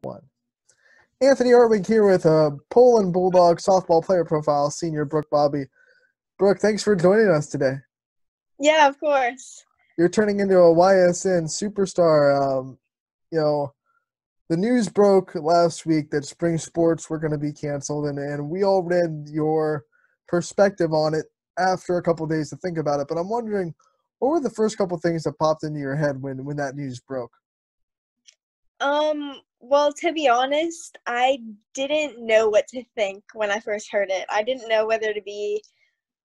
one. Anthony Irving here with Poland Bulldog softball player profile, senior Brooke Bobbey. Brooke, thanks for joining us today. Yeah, of course. You're turning into a YSN superstar. The news broke last week that spring sports were going to be canceled, and we all read your perspective on it after a couple of days to think about it. But I'm wondering, what were the first couple things that popped into your head when that news broke? Well, to be honest, I didn't know what to think when I first heard it. I didn't know whether to be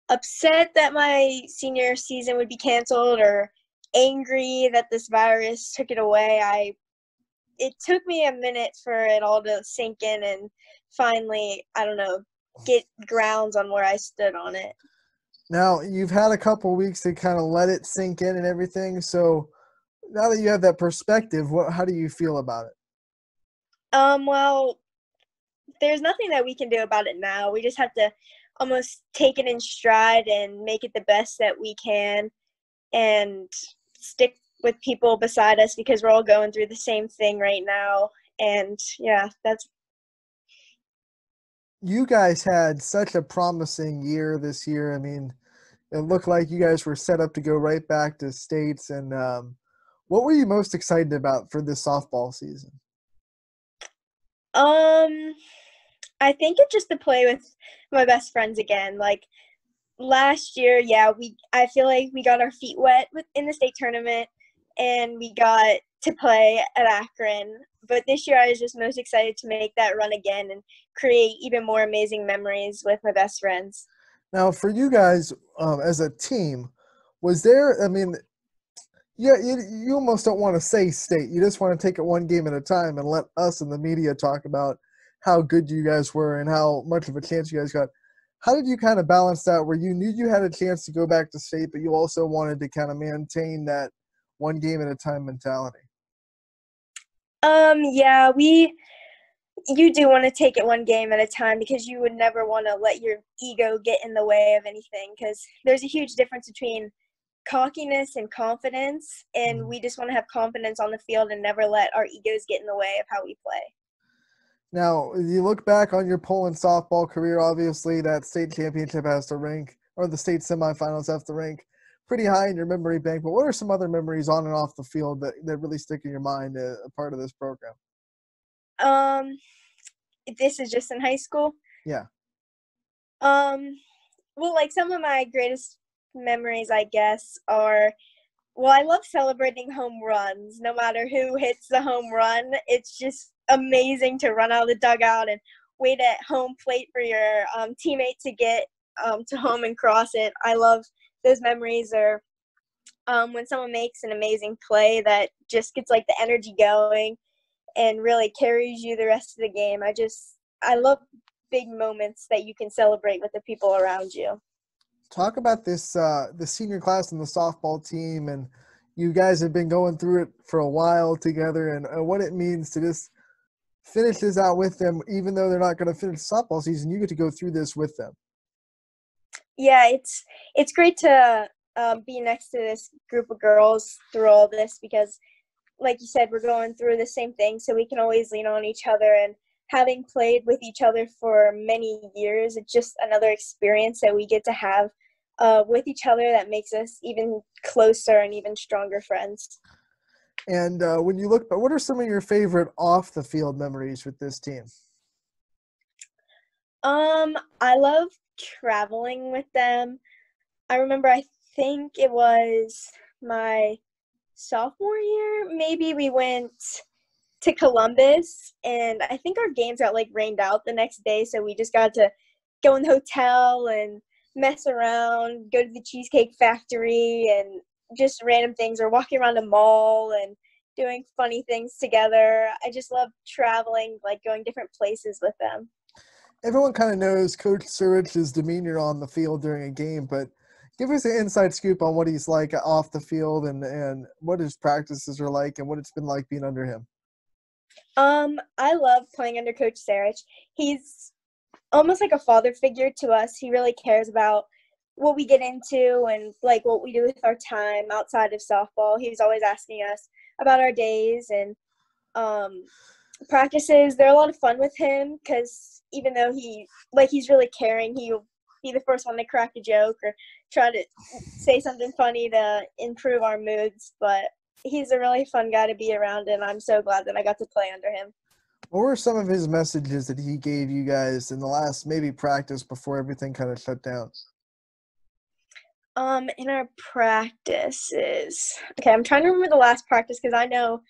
upset that my senior season would be canceled or angry that this virus took it away. It took me a minute for it all to sink in and finally, get grounds on where I stood on it. Now, you've had a couple weeks to kind of let it sink in and everything, so now that you have that perspective, how do you feel about it? Well, there's nothing that we can do about it now. We just have to almost take it in stride and make it the best that we can and stick with people beside us because we're all going through the same thing right now. And yeah, You guys had such a promising year this year. I mean, it looked like you guys were set up to go right back to states. And what were you most excited about for this softball season? I think it's just to play with my best friends again. Like last year, yeah, I feel like we got our feet wet in the state tournament and we got to play at Akron. But this year I was just most excited to make that run again and create even more amazing memories with my best friends. Now, for you guys as a team, was there, I mean, yeah, you almost don't want to say state. You just want to take it one game at a time and let us and the media talk about how good you guys were and how much of a chance you guys got. How did you kind of balance that where you knew you had a chance to go back to state, but you also wanted to kind of maintain that one game at a time mentality? Yeah, you do want to take it one game at a time because you would never want to let your ego get in the way of anything because there's a huge difference between cockiness and confidence, and we just want to have confidence on the field and never let our egos get in the way of how we play. Now, you look back on your Poland softball career, obviously that state championship has to rank, or the state semifinals have to rank pretty high in your memory bank, but what are some other memories on and off the field that really stick in your mind a part of this program? This is just in high school? Yeah. Well, like some of my greatest memories, I guess, are, well, I love celebrating home runs. No matter who hits the home run, it's just amazing to run out of the dugout and wait at home plate for your teammate to get to home and cross it. I love those memories. Or when someone makes an amazing play that just gets like the energy going and really carries you the rest of the game. I love big moments that you can celebrate with the people around you. Talk about this the senior class and the softball team, and you guys have been going through it for a while together, and what it means to just finish this out with them, even though they're not going to finish the softball season. You get to go through this with them. Yeah, it's great to be next to this group of girls through all this because, like you said, we're going through the same thing, so we can always lean on each other. And having played with each other for many years, it's just another experience that we get to have with each other that makes us even closer and even stronger friends. And when you look, what are some of your favorite off-the-field memories with this team? I love traveling with them. I remember, I think it was my sophomore year, maybe we went to Columbus, and I think our games got like rained out the next day, so we just got to go in the hotel and mess around, go to the Cheesecake Factory and just random things, or walking around a mall and doing funny things together. I just love traveling, like going different places with them. Everyone kind of knows Coach Surich's demeanor on the field during a game, but give us an inside scoop on what he's like off the field and what his practices are like and what it's been like being under him. I love playing under Coach Sarich. He's almost like a father figure to us. He really cares about what we get into and like what we do with our time outside of softball. He's always asking us about our days, and practices, they're a lot of fun with him because even though he's really caring, he'll be the first one to crack a joke or try to say something funny to improve our moods. But he's a really fun guy to be around, and I'm so glad that I got to play under him. What were some of his messages that he gave you guys in the last maybe practice before everything kind of shut down? In our practices, okay, I'm trying to remember the last practice because I know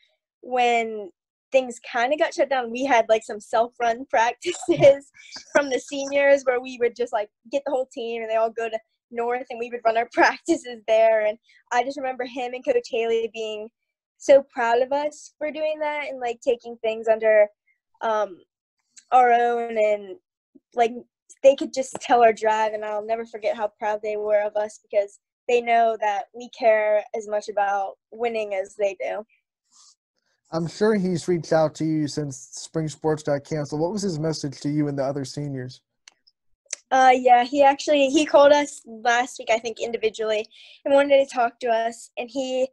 when things kind of got shut down, we had like some self-run practices from the seniors where we would just like get the whole team and they all go to North and we would run our practices there. And I just remember him and Coach Haley being so proud of us for doing that and like taking things under our own, and like they could just tell our drive, and I'll never forget how proud they were of us because they know that we care as much about winning as they do. I'm sure he's reached out to you since spring sports got canceled. What was his message to you and the other seniors? Yeah, he called us last week, I think, individually and wanted to talk to us, and he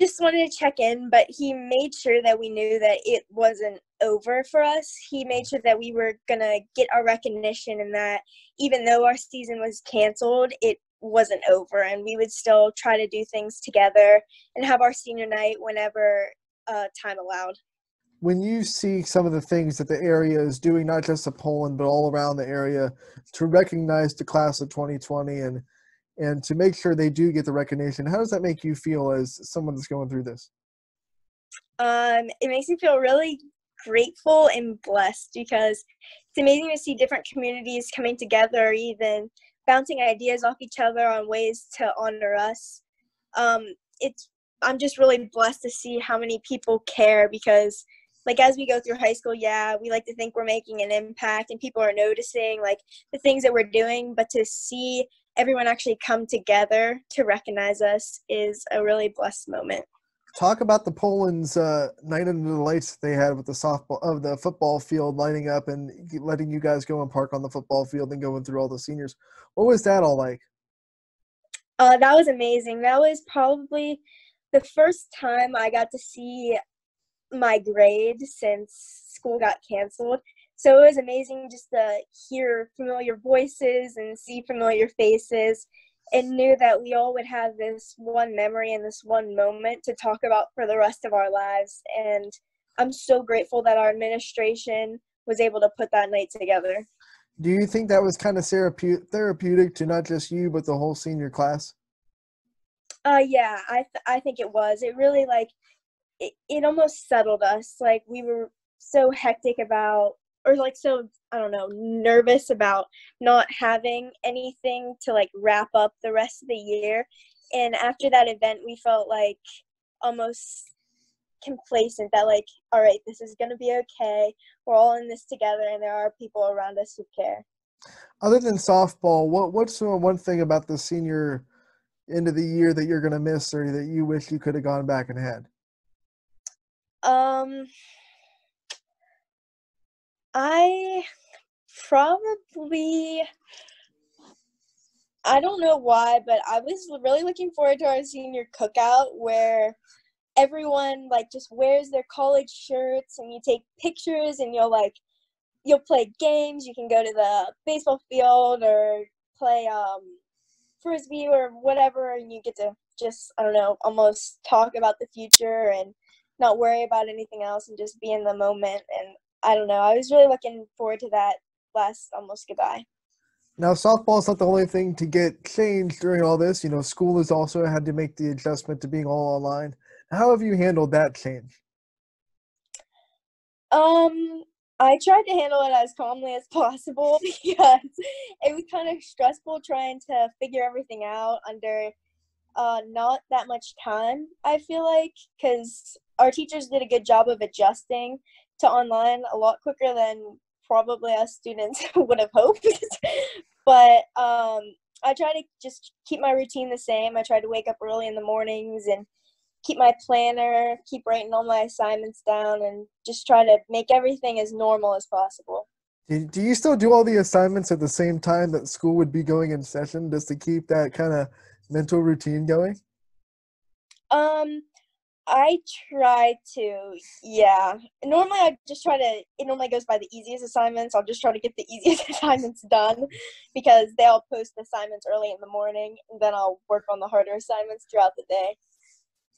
just wanted to check in, but he made sure that we knew that it wasn't over for us. He made sure that we were going to get our recognition and that even though our season was canceled, it wasn't over, and we would still try to do things together and have our senior night whenever time allowed. When you see some of the things that the area is doing, not just at Poland, but all around the area, to recognize the class of 2020 and to make sure they do get the recognition, how does that make you feel as someone that's going through this? It makes me feel really grateful and blessed because it's amazing to see different communities coming together, even bouncing ideas off each other on ways to honor us. I'm just really blessed to see how many people care because, like, as we go through high school, yeah, we like to think we're making an impact and people are noticing, like, the things that we're doing, but to see everyone actually come together to recognize us is a really blessed moment. Talk about the Poland's Night of New Lights they had with the football field lining up and letting you guys go and park on the football field and going through all the seniors. What was that all like? That was amazing. That was probably the first time I got to see my grade since school got canceled. So it was amazing just to hear familiar voices and see familiar faces, and knew that we all would have this one memory and this one moment to talk about for the rest of our lives. And I'm so grateful that our administration was able to put that night together. Do you think that was kind of therapeutic to not just you, but the whole senior class? Yeah, I think it was. It really, like, it almost settled us. Like, we were so hectic about, or like so, I don't know, nervous about not having anything to like wrap up the rest of the year. And after that event, we felt like almost complacent that, like, all right, this is going to be okay. We're all in this together and there are people around us who care. Other than softball, what's one thing about the senior end of the year that you're going to miss or that you wish you could have gone back and had? I probably, I don't know why, but I was really looking forward to our senior cookout where everyone like just wears their college shirts and you take pictures and you'll play games. You can go to the baseball field or play frisbee or whatever, and you get to just, I don't know, almost talk about the future and not worry about anything else and just be in the moment. And I don't know, I was really looking forward to that last almost goodbye. Now, softball is not the only thing to get changed during all this. You know, school has also had to make the adjustment to being all online. How have you handled that change? I tried to handle it as calmly as possible because it was kind of stressful trying to figure everything out under not that much time, I feel like, because our teachers did a good job of adjusting to online a lot quicker than probably us students would have hoped. But I try to just keep my routine the same. I try to wake up early in the mornings and keep my planner, keep writing all my assignments down, and just try to make everything as normal as possible. Do you still do all the assignments at the same time that school would be going in session just to keep that kind of mental routine going? I try to, yeah. Normally, I just try to, it normally goes by the easiest assignments. I'll just try to get the easiest assignments done because they'll post assignments early in the morning, and then I'll work on the harder assignments throughout the day.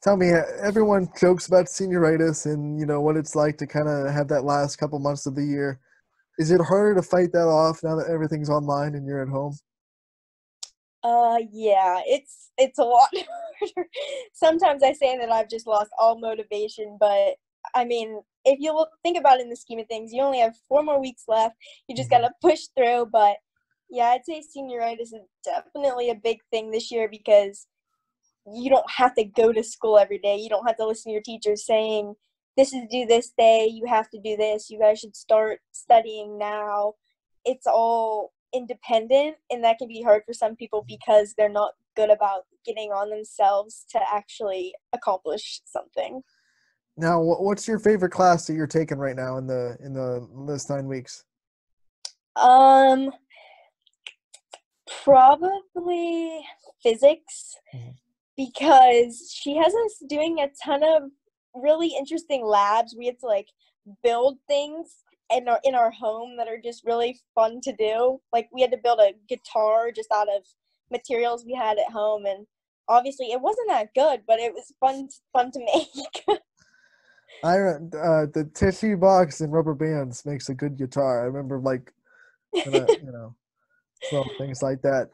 Tell me, everyone jokes about senioritis and, what it's like to kind of have that last couple months of the year. Is it harder to fight that off now that everything's online and you're at home? Yeah, it's a lot harder. Sometimes I say that I've just lost all motivation, but I mean, if you think about it in the scheme of things, you only have 4 more weeks left. You just gotta push through. But yeah, I'd say senioritis is definitely a big thing this year because you don't have to go to school every day. You don't have to listen to your teachers saying, this is due this day, you have to do this, you guys should start studying now. It's all independent, and that can be hard for some people because they're not good about getting on themselves to actually accomplish something. Now, what's your favorite class that you're taking right now in the last 9 weeks? Probably physics, because she has us doing a ton of really interesting labs. We had to like build things in our home that are just really fun to do. Like we had to build a guitar just out of materials we had at home, and obviously it wasn't that good, but it was fun to make. The tissue box and rubber bands makes a good guitar. I remember little things like that.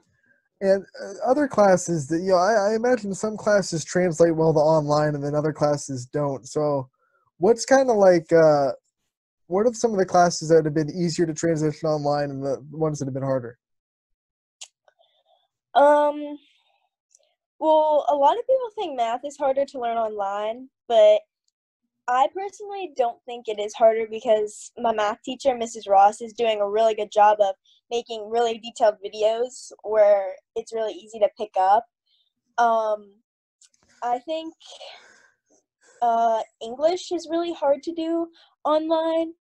And other classes that, I imagine some classes translate well to online and then other classes don't. So what's kind of like, what are some of the classes that have been easier to transition online and the ones that have been harder? Well, a lot of people think math is harder to learn online, but I personally don't think it is harder because my math teacher, Mrs. Ross, is doing a really good job of making really detailed videos where it's really easy to pick up. I think English is really hard to do online,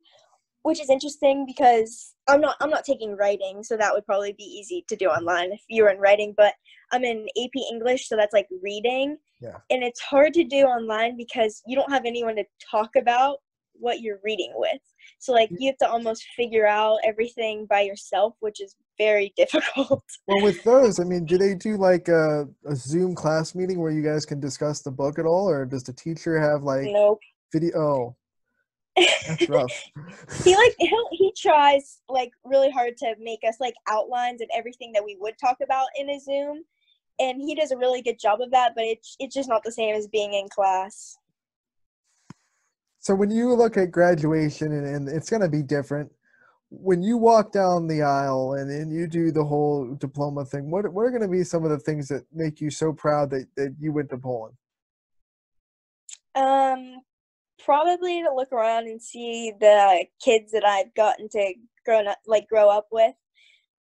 which is interesting because I'm not taking writing, so that would probably be easy to do online if you were in writing, but I'm in AP English, so that's like reading. Yeah. And it's hard to do online because you don't have anyone to talk about what you're reading with. So like you have to almost figure out everything by yourself, which is very difficult. Well, with those, I mean, do they do like a Zoom class meeting where you guys can discuss the book at all, or does the teacher have like Nope. video? Oh, that's rough. he tries like really hard to make us like outlines and everything that we would talk about in a Zoom, and he does a really good job of that, but it's just not the same as being in class. So when you look at graduation, and it's going to be different, when you walk down the aisle and you do the whole diploma thing, what are going to be some of the things that make you so proud that you went to Poland? Probably to look around and see the kids that I've gotten to grow up with,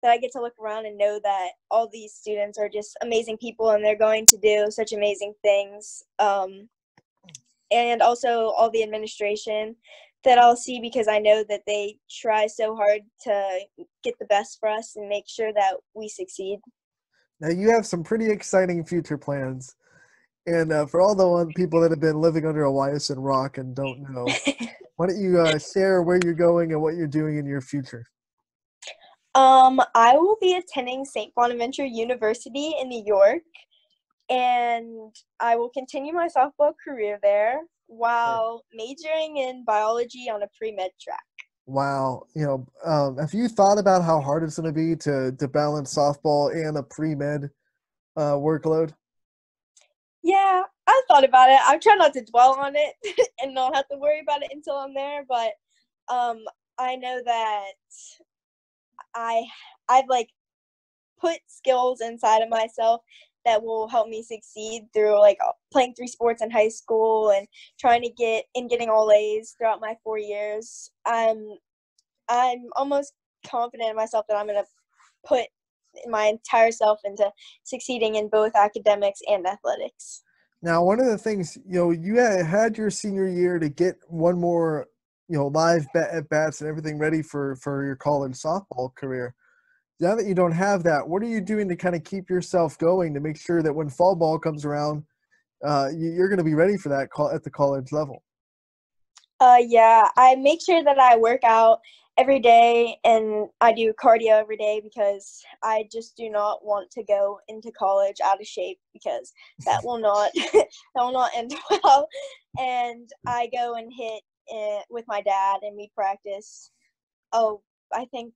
that I get to look around and know that all these students are just amazing people and they're going to do such amazing things. And also all the administration that I'll see, because I know that they try so hard to get the best for us and make sure that we succeed. Now, you have some pretty exciting future plans. And for all the people that have been living under a YSN rock and don't know, why don't you share where you're going and what you're doing in your future? I will be attending St Bonaventure University in New York, and I will continue my softball career there while majoring in biology on a pre-med track. Wow. Have you thought about how hard it's going to be to balance softball and a pre-med workload? Yeah, I thought about it. I'm trying not to dwell on it and not have to worry about it until I'm there, but I know that I've like put skills inside of myself that will help me succeed through like playing 3 sports in high school and trying to getting all A's throughout my 4 years. I'm almost confident in myself that I'm going to put my entire self into succeeding in both academics and athletics. Now, one of the things, you had your senior year to get one more, live at bats and everything ready for your college softball career. Now that you don't have that, what are you doing to kind of keep yourself going to make sure that when fall ball comes around, you're going to be ready for that at the college level. Yeah, I make sure that I work out every day and I do cardio every day because I just do not want to go into college out of shape because that will not that will not end well. And I go and hit it with my dad and we practice. Oh, I think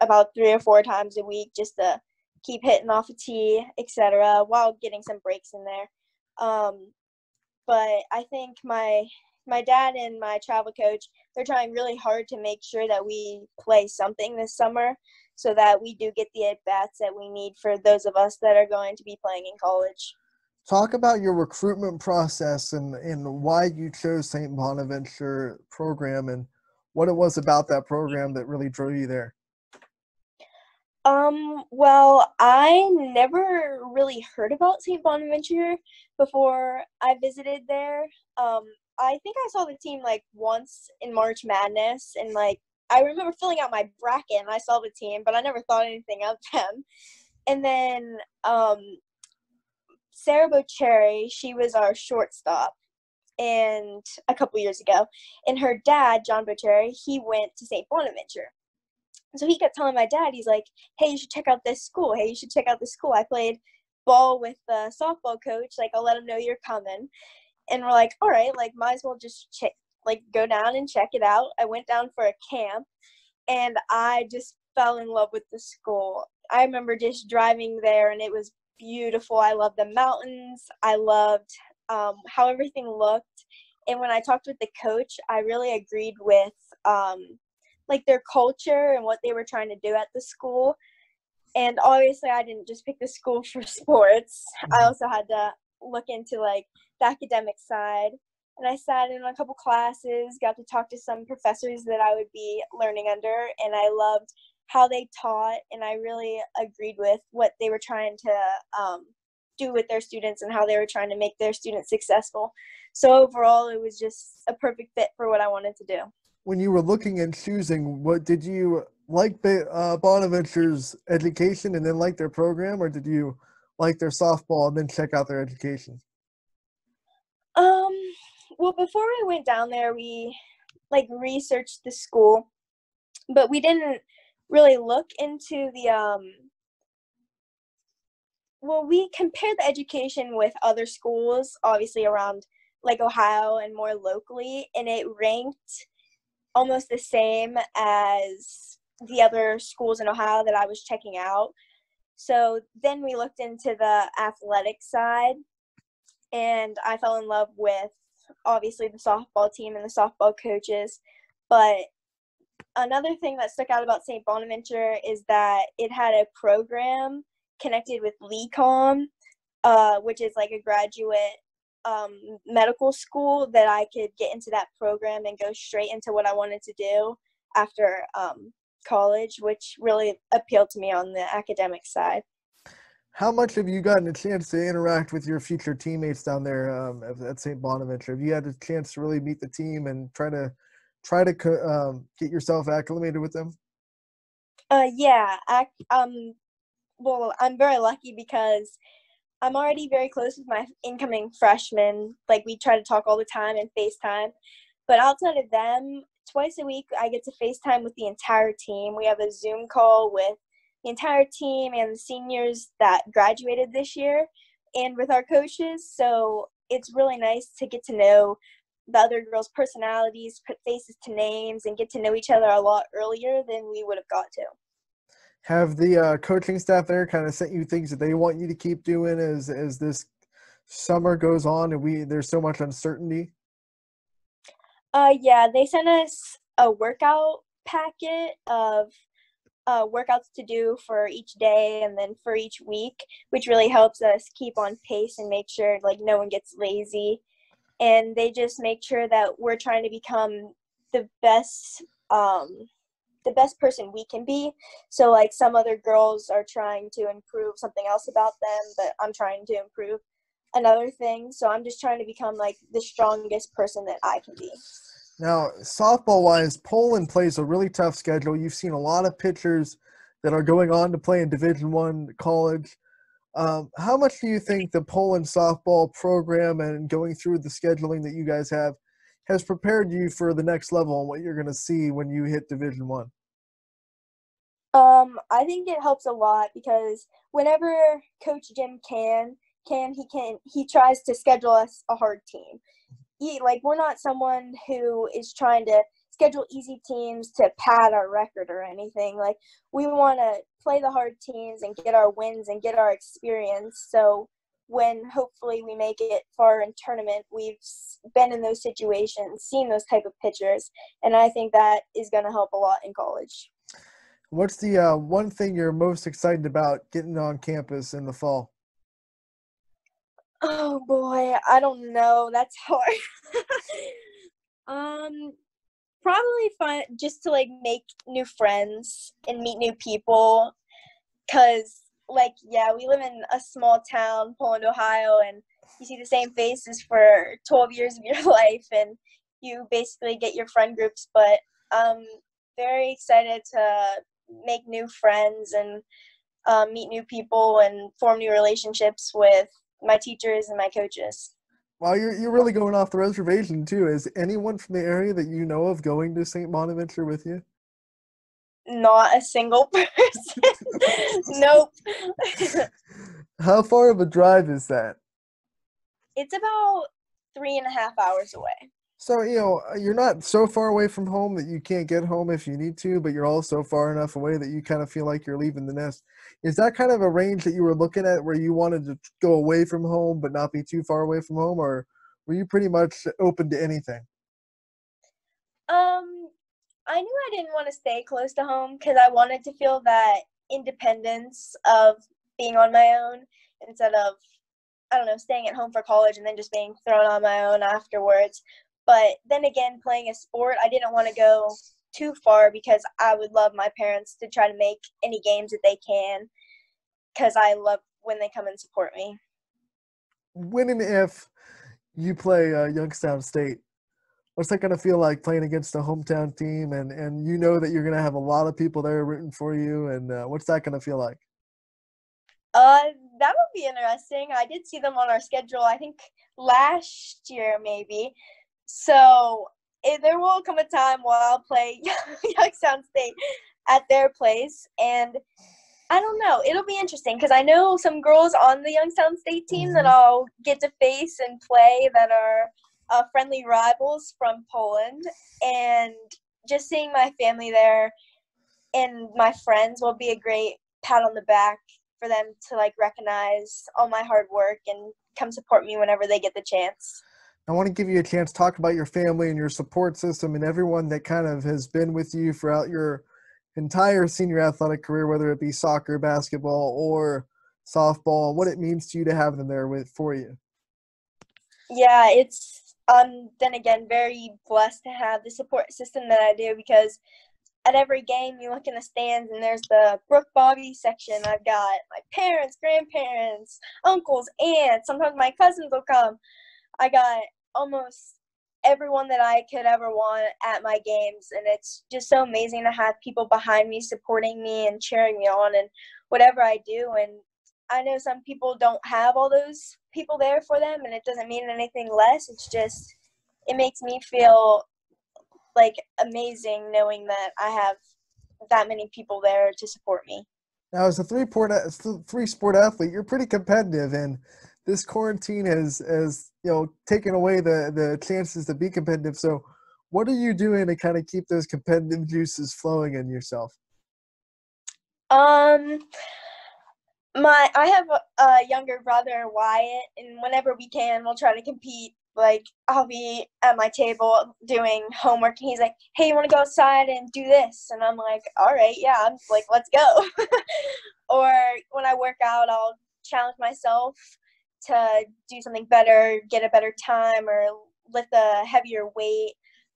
about 3 or 4 times a week just to keep hitting off a tee, etc., while getting some breaks in there. But I think my dad and my travel coach, they're trying really hard to make sure that we play something this summer so that we do get the at-bats that we need for those of us that are going to be playing in college. Talk about your recruitment process and why you chose St. Bonaventure program and what it was about that program that really drew you there. Well, I never really heard about St. Bonaventure before I visited there. I think I saw the team like once in March Madness, and like I remember filling out my bracket and I saw the team, but I never thought anything of them. And then Sarah Bocherry, she was our shortstop and a couple years ago, and her dad, John Bocherry, he went to St. Bonaventure. So he kept telling my dad, he's like, hey, you should check out this school. Hey, you should check out this school. I played ball with the softball coach. Like, I'll let him know you're coming. And we're like, all right, like, might as well just check, like, go down and check it out. I went down for a camp, and I just fell in love with the school. I remember just driving there, and it was beautiful. I loved the mountains. I loved how everything looked. And when I talked with the coach, I really agreed with like their culture and what they were trying to do at the school. And obviously I didn't just pick the school for sports. I also had to look into like the academic side. And I sat in a couple classes, got to talk to some professors that I would be learning under, and I loved how they taught, and I really agreed with what they were trying to do with their students and how they were trying to make their students successful. So overall, it was just a perfect fit for what I wanted to do. When you were looking and choosing, what did you like Bonaventure's education and then like their program, or did you like their softball and then check out their education? Well, before we went down there, we like researched the school, but we didn't really look into the well, we compared the education with other schools, obviously around like Ohio and more locally, and it ranked almost the same as the other schools in Ohio that I was checking out. So then we looked into the athletic side, and I fell in love with obviously the softball team and the softball coaches. But another thing that stuck out about St. Bonaventure is that it had a program connected with LECOM, which is like a graduate medical school that I could get into that program and go straight into what I wanted to do after college, which really appealed to me on the academic side. How much have you gotten a chance to interact with your future teammates down there at St. Bonaventure? Have you had a chance to really meet the team and try to get yourself acclimated with them? Yeah. Well, I'm very lucky because I'm already very close with my incoming freshmen. Like, we try to talk all the time and FaceTime. But outside of them, twice a week I get to FaceTime with the entire team. We have a Zoom call with the entire team and the seniors that graduated this year and with our coaches. So it's really nice to get to know the other girls' personalities, put faces to names, and get to know each other a lot earlier than we would have got to. Have the coaching staff there kind of sent you things that they want you to keep doing as this summer goes on and there's so much uncertainty? Yeah, they sent us a workout packet of workouts to do for each day and then for each week, which really helps us keep on pace and make sure like no one gets lazy. And they just make sure that we're trying to become the best person we can be. So like some other girls are trying to improve something else about them, but I'm trying to improve another thing. So I'm just trying to become like the strongest person that I can be. Now, softball-wise, Poland plays a really tough schedule. You've seen a lot of pitchers that are going on to play in Division I college. How much do you think the Poland softball program and going through the scheduling that you guys have has prepared you for the next level and what you're going to see when you hit Division One? I think it helps a lot because whenever Coach Jim he tries to schedule us a hard team. We're not someone who is trying to schedule easy teams to pad our record or anything. Like, we want to play the hard teams and get our wins and get our experience. So when hopefully we make it far in tournament, we've been in those situations, seen those type of pitchers, and I think that is going to help a lot in college. What's the one thing you're most excited about getting on campus in the fall? Oh boy, I don't know. That's hard. Probably fun just to make new friends and meet new people. Cause we live in a small town, Poland, Ohio, and you see the same faces for 12 years of your life, and you basically get your friend groups. But I'm very excited to make new friends and meet new people and form new relationships with my teachers and my coaches. Well, you're really going off the reservation too. Is anyone from the area that you know of going to St Bonaventure with you? Not a single person. Nope. How far of a drive is that? It's about 3.5 hours away. So, you're not so far away from home that you can't get home if you need to, but you're also far enough away that you kind of feel like you're leaving the nest. Is that kind of a range that you were looking at where you wanted to go away from home but not be too far away from home, or were you pretty much open to anything? I knew I didn't want to stay close to home because I wanted to feel that independence of being on my own instead of, I don't know, staying at home for college and then just being thrown on my own afterwards. But then again, playing a sport, I didn't want to go too far because I would love my parents to try to make any games that they can because I love when they come and support me. When and if you play Youngstown State, what's that going to feel like playing against a hometown team and you know that you're going to have a lot of people there rooting for you, and what's that going to feel like? That would be interesting. I did see them on our schedule, I think last year maybe. So there will come a time where I'll play Youngstown State at their place, and I don't know. It'll be interesting because I know some girls on the Youngstown State team that I'll get to face and play that are friendly rivals from Poland, and just seeing my family there and my friends will be a great pat on the back for them to recognize all my hard work and come support me whenever they get the chance. I want to give you a chance to talk about your family and your support system and everyone that kind of has been with you throughout your entire senior athletic career, whether it be soccer, basketball, or softball, what it means to you to have them there for you. Yeah, it's then again very blessed to have the support system that I do because at every game you look in the stands and there's the Brooke Bobbey section. I've got my parents, grandparents, uncles, aunts. Sometimes my cousins will come. I got almost everyone that I could ever want at my games, and it's just so amazing to have people behind me supporting me and cheering me on and whatever I do. And I know some people don't have all those people there for them, and it doesn't mean anything less. It's just it makes me feel amazing knowing that I have that many people there to support me. Now, as a three-sport athlete, you're pretty competitive, and this quarantine has taken away the chances to be competitive. So what are you doing to kind of keep those competitive juices flowing in yourself? I have a younger brother, Wyatt, and whenever we can, we'll try to compete. I'll be at my table doing homework, and he's like, hey, you want to go outside and do this? And I'm like, all right, yeah. I'm like, let's go. Or when I work out, I'll challenge myself to do something better, get a better time, or lift a heavier weight.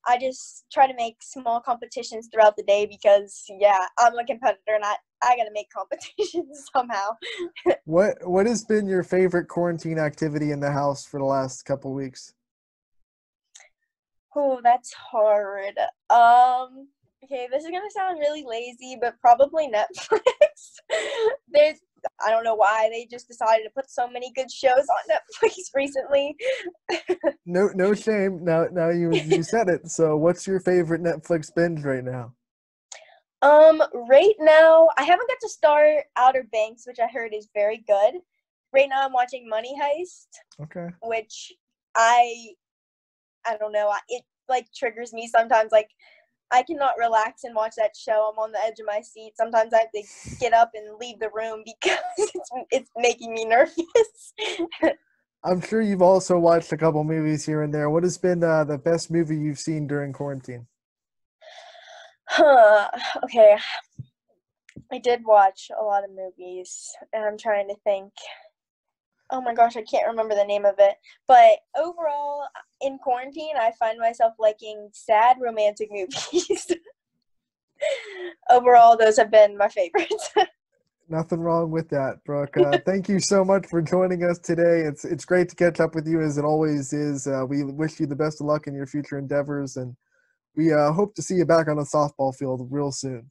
I just try to make small competitions throughout the day because, yeah, I'm a competitor, and I got to make competitions somehow. What has been your favorite quarantine activity in the house for the last couple weeks? Oh, that's hard. Okay, this is gonna sound really lazy, but probably Netflix. I don't know why they just decided to put so many good shows on Netflix recently. No shame. Now you said it. So what's your favorite Netflix binge right now? Right now, I haven't got to start Outer Banks, which I heard is very good. Right now, I'm watching Money Heist. Okay. Which I don't know. It like triggers me sometimes. Like I cannot relax and watch that show. I'm on the edge of my seat. Sometimes I have to get up and leave the room because it's making me nervous. I'm sure you've also watched a couple movies here and there. What has been the best movie you've seen during quarantine? Okay. I did watch a lot of movies, and I'm trying to think. Oh my gosh, I can't remember the name of it. But overall, in quarantine, I find myself liking sad romantic movies. Overall, those have been my favorites. Nothing wrong with that, Brooke. Thank you so much for joining us today. It's great to catch up with you as it always is. We wish you the best of luck in your future endeavors, and we hope to see you back on a softball field real soon.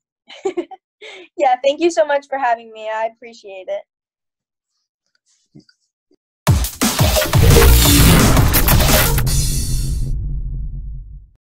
Yeah, thank you so much for having me. I appreciate it.